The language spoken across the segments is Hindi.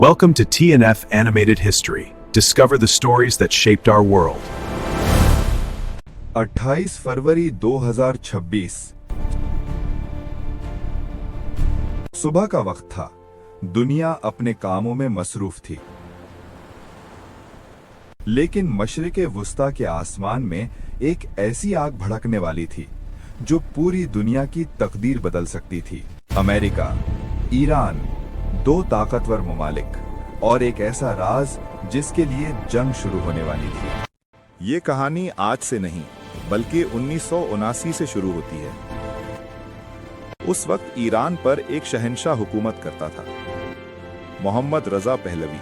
Welcome to TNF Animated History. Discover the stories that shaped our world. 28 फरवरी 2026 सुबह का वक्त था। दुनिया अपने कामों में मसरूफ थी, लेकिन मशरिक़े वुस्ता के आसमान में एक ऐसी आग भड़कने वाली थी जो पूरी दुनिया की तकदीर बदल सकती थी। अमेरिका, ईरान, दो ताकतवर ममालिक और एक ऐसा राज जिसके लिए जंग शुरू होने वाली थी। ये कहानी आज से नहीं बल्कि 1979 से शुरू होती है। उस वक्त ईरान पर एक शहंशाह हुकूमत करता था, मोहम्मद रजा पहलवी,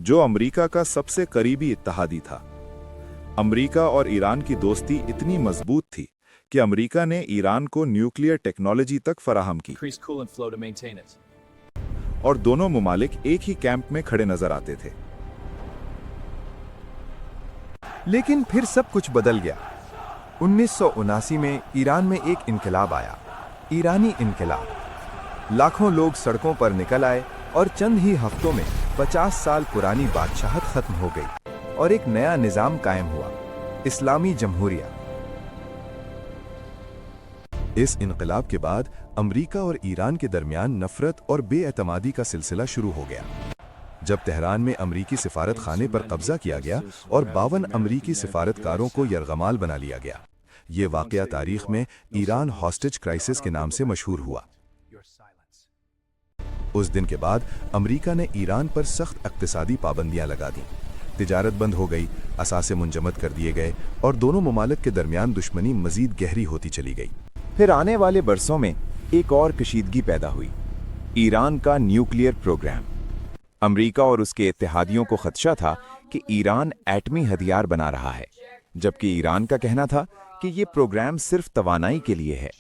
जो अमेरिका का सबसे करीबी इत्तेहादी था। अमेरिका और ईरान की दोस्ती इतनी मजबूत थी कि अमेरिका ने ईरान को न्यूक्लियर टेक्नोलॉजी तक फराहम की और दोनों ममालिक एक ही कैंप में खड़े नजर आते थे। लेकिन फिर सब कुछ बदल गया। 1979 में ईरान में एक इनकलाब आया, ईरानी इनकलाब। लाखों लोग सड़कों पर निकल आए और चंद ही हफ्तों में 50 साल पुरानी बादशाहत खत्म हो गई और एक नया निजाम कायम हुआ, इस्लामी जमहूरिया। इस इनकलाब के बाद अमेरिका और ईरान के दरमियान नफरत और बेएतमादी का सिलसिला शुरू हो गया। जब तेहरान में अमरीकी सिफारत खाने पर कब्जा किया गया और 52 अमरीकी सिफारतकारों को यरगमाल बना लिया गया। ये वाकया तारीख में ईरान हॉस्टेज क्राइसिस के नाम से मशहूर हुआ। उस दिन के बाद अमरीका ने ईरान पर सख्त इक्तिसादी पाबंदियां लगा दी, तिजारत बंद हो गई, असासे मुंजमद कर दिए गए और दोनों ममालिक के दरमियान दुश्मनी मजीद गहरी होती चली गई। फिर आने वाले बरसों में एक और कशीदगी पैदा हुई, ईरान का न्यूक्लियर प्रोग्राम। अमेरिका और उसके इत्तेहादियों को खदशा था कि ईरान एटमी हथियार बना रहा है, जबकि ईरान का कहना था कि ये प्रोग्राम सिर्फ तवानाई के लिए है।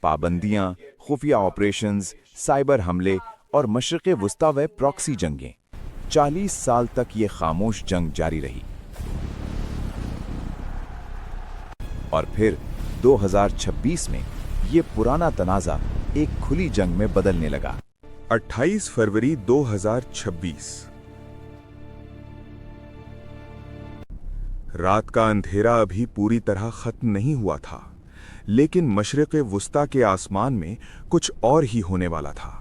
पाबंदियां, खुफिया ऑपरेशंस, साइबर हमले और मशरिक़े वुस्ता व प्रॉक्सी जंगें, 40 साल तक ये खामोश जंग जारी रही। और फिर 2026 में ये पुराना तनाज़ा एक खुली जंग में बदलने लगा। 28 फरवरी 2026 रात का अंधेरा अभी पूरी तरह खत्म नहीं हुआ था, लेकिन मशरिक़े वुस्ता के आसमान में कुछ और ही होने वाला था।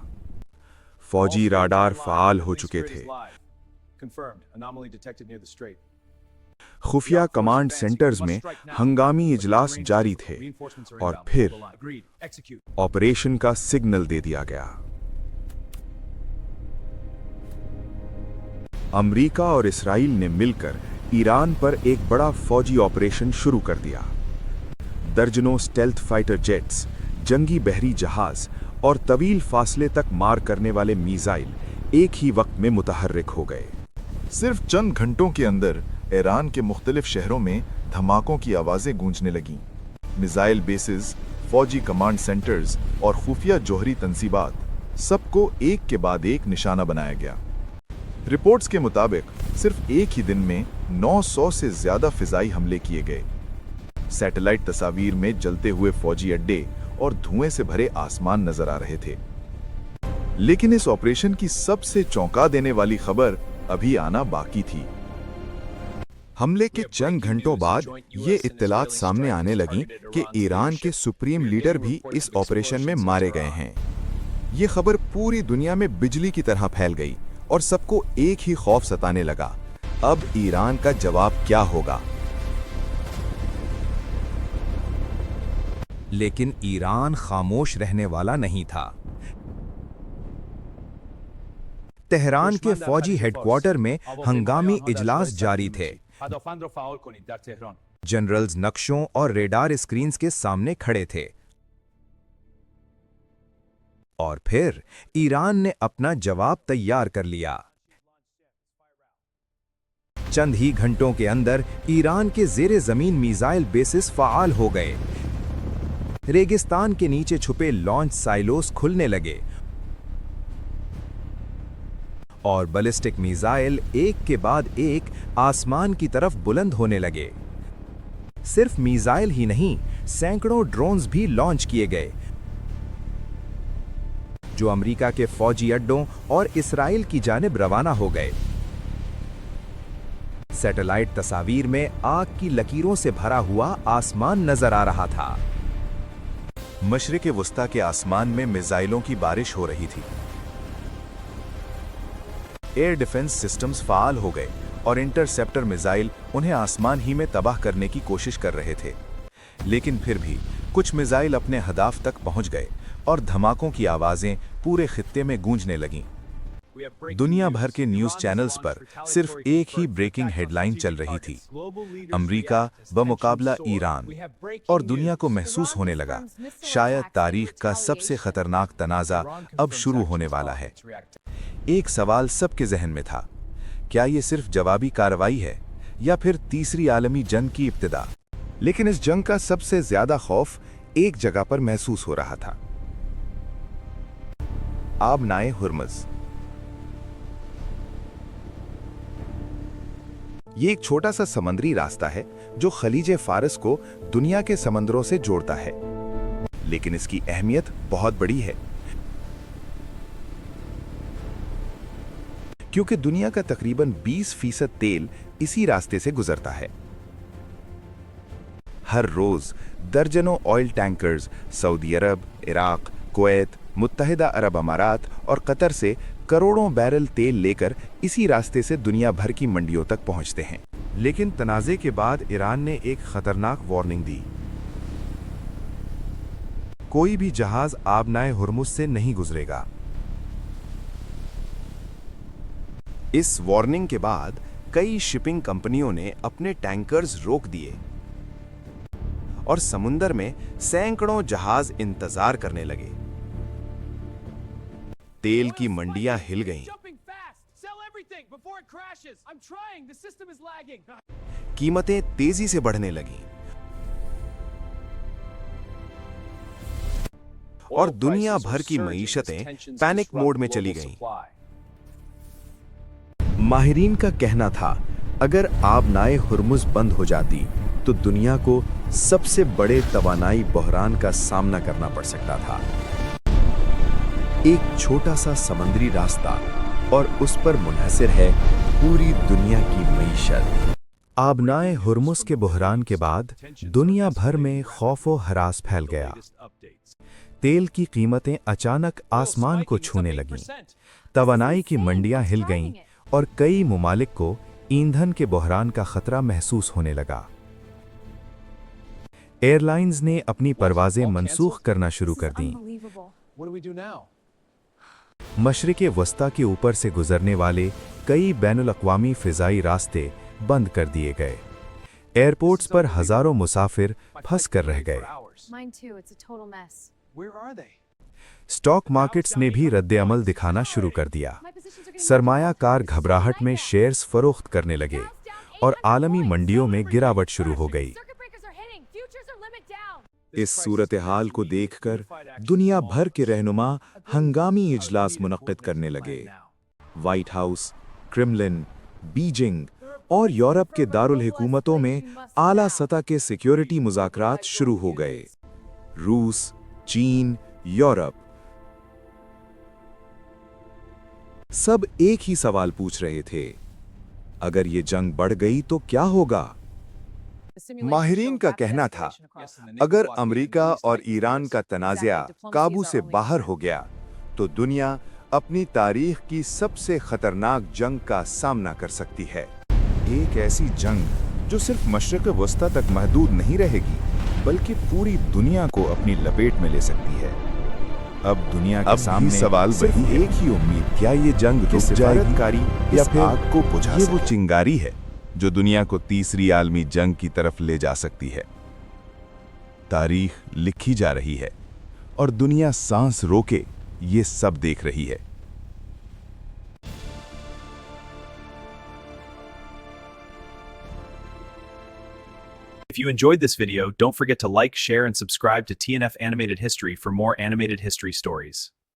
फौजी राडार फ़ाल हो चुके थे, खुफिया कमांड सेंटर्स में हंगामी इजलास जारी थे और फिर ऑपरेशन का सिग्नल दे दिया गया। अमेरिका और इस्राईल ने मिलकर ईरान पर एक बड़ा फौजी ऑपरेशन शुरू कर दिया। दर्जनों स्टेल्थ फाइटर जेट्स, जंगी बहरी जहाज और तवील फासले तक मार करने वाले मिसाइल एक ही वक्त में मुतहर्रिक हो गए। सिर्फ चंद घंटों के अंदर ईरान के मुख्तलिफ शहरों में धमाकों की आवाजें गूंजने लगीं। मिसाइल बेसिस, फौजी कमांड सेंटर्स और खुफिया जोहरी तंसीबात, सबको एक के बाद एक निशाना बनाया गया। रिपोर्ट्स के मुताबिक सिर्फ एक ही दिन में 900 से ज्यादा फिजाई हमले किए गए। सैटेलाइट तस्वीर में जलते हुए फौजी अड्डे और धुएं से भरे आसमान नजर आ रहे थे। लेकिन इस ऑपरेशन की सबसे चौंका देने वाली खबर अभी आना बाकी थी। हमले के चंद घंटों बाद ये इत्तलात सामने आने लगी कि ईरान के सुप्रीम लीडर भी इस ऑपरेशन में मारे गए हैं। ये खबर पूरी दुनिया में बिजली की तरह फैल गई और सबको एक ही खौफ सताने लगा, अब ईरान का जवाब क्या होगा। लेकिन ईरान खामोश रहने वाला नहीं था। तेहरान के फौजी हेडक्वार्टर में हंगामी इजलास जारी थे। जनरल्स नक्शों और रेडार स्क्रीन्स के सामने खड़े थे। और फिर ईरान ने अपना जवाब तैयार कर लिया। चंद ही घंटों के अंदर ईरान के ज़ेरे ज़मीन मिसाइल बेसिस फ़ाल हो गए। रेगिस्तान के नीचे छुपे लॉन्च साइलोस खुलने लगे और बैलिस्टिक मिसाइल एक के बाद एक आसमान की तरफ बुलंद होने लगे। सिर्फ मिसाइल ही नहीं, सैकड़ों ड्रोन्स भी लॉन्च किए गए जो अमेरिका के फौजी अड्डों और इसराइल की जानिब रवाना हो गए। सैटेलाइट तस्वीर में आग की लकीरों से भरा हुआ आसमान नजर आ रहा था। मशरिक़ वुस्ता के आसमान में मिसाइलों की बारिश हो रही थी। एयर डिफेंस सिस्टम्स फाल हो गए और इंटरसेप्टर मिसाइल उन्हें आसमान ही में तबाह करने की कोशिश कर रहे थे। लेकिन फिर भी कुछ मिसाइल अपने हदाफ तक पहुंच गए और धमाकों की आवाजें पूरे खित्ते में गूंजने लगीं। दुनिया भर के न्यूज़ चैनल्स पर सिर्फ एक ही ब्रेकिंग हेडलाइन चल रही थी, अमेरिका बमुकाबला ईरान, और दुनिया को महसूस होने लगा शायद तारीख का सबसे खतरनाक तनाज़ा अब शुरू होने वाला है। एक सवाल सबके जहन में था, क्या ये सिर्फ जवाबी कार्रवाई है या फिर तीसरी आलमी जंग की इब्तिदा? लेकिन इस जंग का सबसे ज्यादा खौफ एक जगह पर महसूस हो रहा था, आबनाए हुर्मुज़। ये एक छोटा सा समुद्री रास्ता है जो खलीज फारस को दुनिया के समंदरों से जोड़ता है, लेकिन इसकी अहमियत बहुत बड़ी है क्योंकि दुनिया का तकरीबन 20% तेल इसी रास्ते से गुजरता है। हर रोज दर्जनों ऑयल टैंकर्स सऊदी अरब, इराक, कुवैत, मुत्तहिदा अरब अमारात और कतर से करोड़ों बैरल तेल लेकर इसी रास्ते से दुनिया भर की मंडियों तक पहुंचते हैं। लेकिन तनाज़े के बाद ईरान ने एक खतरनाक वार्निंग दी, कोई भी जहाज आबनाए हुर्मुज़ से नहीं गुजरेगा। इस वार्निंग के बाद कई शिपिंग कंपनियों ने अपने टैंकर्स रोक दिए और समुंदर में सैकड़ों जहाज इंतजार करने लगे। तेल की मंडियां हिल गईं, कीमतें तेजी से बढ़ने लगीं और दुनिया भर की मईशतें पैनिक मोड में चली गईं। माहिरीन का कहना था, अगर आबनाए हुर्मुज़ बंद हो जाती तो दुनिया को सबसे बड़े तवानाई बहरान का सामना करना पड़ सकता था। एक छोटा सा समुद्री रास्ता और उस पर मुनहसर है पूरी दुनिया की मईशत। आबनाए हुर्मुज़ के बहरान के बाद दुनिया भर में खौफ व हरास फैल गया। तेल की कीमतें अचानक आसमान को छूने लगीं, तवानाई की मंडियां हिल गईं और कई मुमालिक को ईंधन के बहरान का खतरा महसूस होने लगा। एयरलाइंस ने अपनी परवाजें मनसूख करना शुरू कर दीं। मशरिक़ वस्ता के ऊपर से गुजरने वाले कई बैनुल-अक़वामी फ़िज़ाई रास्ते बंद कर दिए गए। एयरपोर्ट्स पर हज़ारों मुसाफिर फंस कर रह गए। स्टॉक मार्केट्स ने भी रद्द-ए-अमल दिखाना शुरू कर दिया। सरमायाकार घबराहट में शेयर्स फरोख्त करने लगे और आलमी मंडियों में गिरावट शुरू हो गई। इस सूरत हाल को देखकर दुनिया भर के रहनुमा हंगामी इजलास मुनक्किद करने लगे। व्हाइट हाउस, क्रेमलिन, बीजिंग और यूरोप के दारुल हुकूमतों में आला सतह के सिक्योरिटी मुज़ाकरात शुरू हो गए। रूस, चीन, यूरोप सब एक ही सवाल पूछ रहे थे, अगर ये जंग बढ़ गई तो क्या होगा? माहिरीन का कहना था, अगर अमेरिका और ईरान का तनाज़ा काबू से बाहर हो गया तो दुनिया अपनी तारीख की सबसे खतरनाक जंग का सामना कर सकती है। एक ऐसी जंग जो सिर्फ मशरिक़ वस्ता तक महदूद नहीं रहेगी, बल्कि पूरी दुनिया को अपनी लपेट में ले सकती है। अब दुनिया के सामने सवाल वही एक ही उम्मीद, क्या ये जंग रुक जाएगी या फिर आग को बुझा ये वो चिंगारी है जो दुनिया को तीसरी आलमी जंग की तरफ ले जा सकती है। तारीख लिखी जा रही है और दुनिया सांस रोके ये सब देख रही है। If you enjoyed this video, don't forget to like, share, and subscribe to TNF Animated History for more animated history stories.